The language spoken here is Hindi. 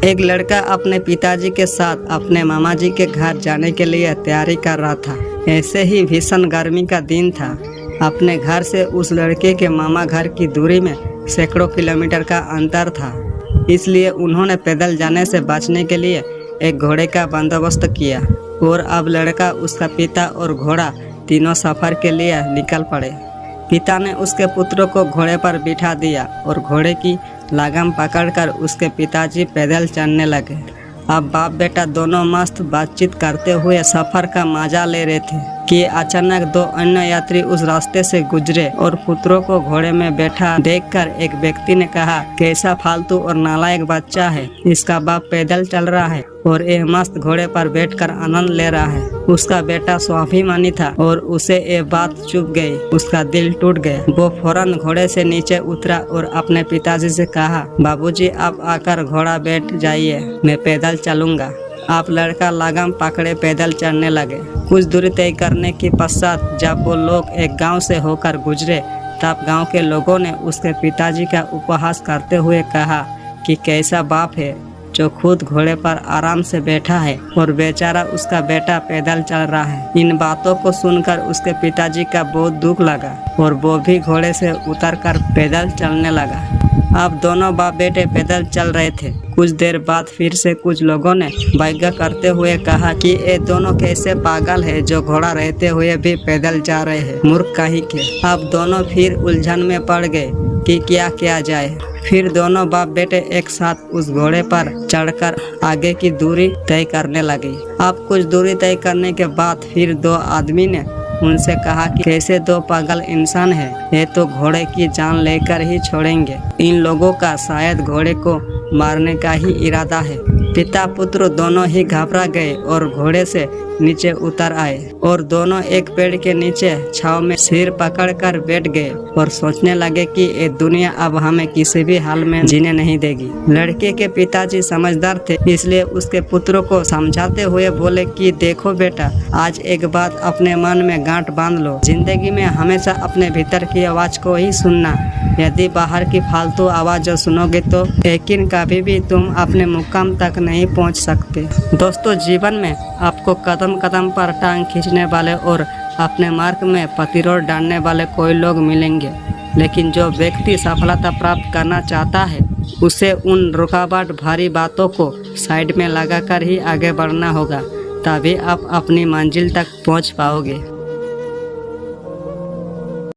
एक लड़का अपने पिताजी के साथ अपने मामा जी के घर जाने के लिए तैयारी कर रहा था। ऐसे ही भीषण गर्मी का दिन था। अपने घर से उस लड़के के मामा घर की दूरी में सैकड़ों किलोमीटर का अंतर था, इसलिए उन्होंने पैदल जाने से बचने के लिए एक घोड़े का बंदोबस्त किया और अब लड़का, उसका पिता और घोड़ा तीनों सफ़र के लिए निकल पड़े। पिता ने उसके पुत्र को घोड़े पर बिठा दिया और घोड़े की लगाम पकड़कर उसके पिताजी पैदल चलने लगे। अब बाप बेटा दोनों मस्त बातचीत करते हुए सफ़र का मजा ले रहे थे कि अचानक दो अन्य यात्री उस रास्ते से गुजरे और पुत्रों को घोड़े में बैठा देखकर एक व्यक्ति ने कहा, कैसा फालतू और नालायक बच्चा है, इसका बाप पैदल चल रहा है और यह मस्त घोड़े पर बैठकर आनंद ले रहा है। उसका बेटा स्वाभिमानी था और उसे ये बात चुभ गई, उसका दिल टूट गया। वो फौरन घोड़े से नीचे उतरा और अपने पिताजी से कहा, बाबूजी आप आकर घोड़ा बैठ जाइए, मैं पैदल चलूंगा। आप लड़का लगाम पकड़े पैदल चलने लगे। कुछ दूरी तय करने के पश्चात जब वो लोग एक गांव से होकर गुजरे तब गांव के लोगों ने उसके पिताजी का उपहास करते हुए कहा कि कैसा बाप है जो खुद घोड़े पर आराम से बैठा है और बेचारा उसका बेटा पैदल चल रहा है। इन बातों को सुनकर उसके पिताजी का बहुत दुख लगा और वो भी घोड़े से उतरकर पैदल चलने लगा। अब दोनों बाप बेटे पैदल चल रहे थे। कुछ देर बाद फिर से कुछ लोगों ने व्यंग्य करते हुए कहा कि ये दोनों कैसे पागल है जो घोड़ा रहते हुए भी पैदल जा रहे हैं, मूर्ख कहीं के। अब दोनों फिर उलझन में पड़ गए कि क्या किया जाए। फिर दोनों बाप बेटे एक साथ उस घोड़े पर चढ़कर आगे की दूरी तय करने लगे। अब कुछ दूरी तय करने के बाद फिर दो आदमी ने उनसे कहा कि कैसे दो पागल इंसान हैं, ये तो घोड़े की जान लेकर ही छोड़ेंगे। इन लोगों का शायद घोड़े को मारने का ही इरादा है। पिता पुत्र दोनों ही घबरा गए और घोड़े से नीचे उतर आए और दोनों एक पेड़ के नीचे छांव में सिर पकड़कर बैठ गए और सोचने लगे कि ये दुनिया अब हमें किसी भी हाल में जीने नहीं देगी। लड़के के पिताजी समझदार थे, इसलिए उसके पुत्रों को समझाते हुए बोले कि देखो बेटा, आज एक बात अपने मन में गांठ बांध लो, जिंदगी में हमेशा अपने भीतर की आवाज़ को ही सुनना। यदि बाहर की फालतू आवाज़ सुनोगे तो यकीन कभी भी तुम अपने मुकाम तक नहीं पहुंच सकते। दोस्तों, जीवन में आपको कदम कदम पर टांग खींचने वाले और अपने मार्ग में प्रतिरोध डालने वाले कोई लोग मिलेंगे, लेकिन जो व्यक्ति सफलता प्राप्त करना चाहता है उसे उन रुकावट भारी बातों को साइड में लगाकर ही आगे बढ़ना होगा, तभी आप अपनी मंजिल तक पहुंच पाओगे।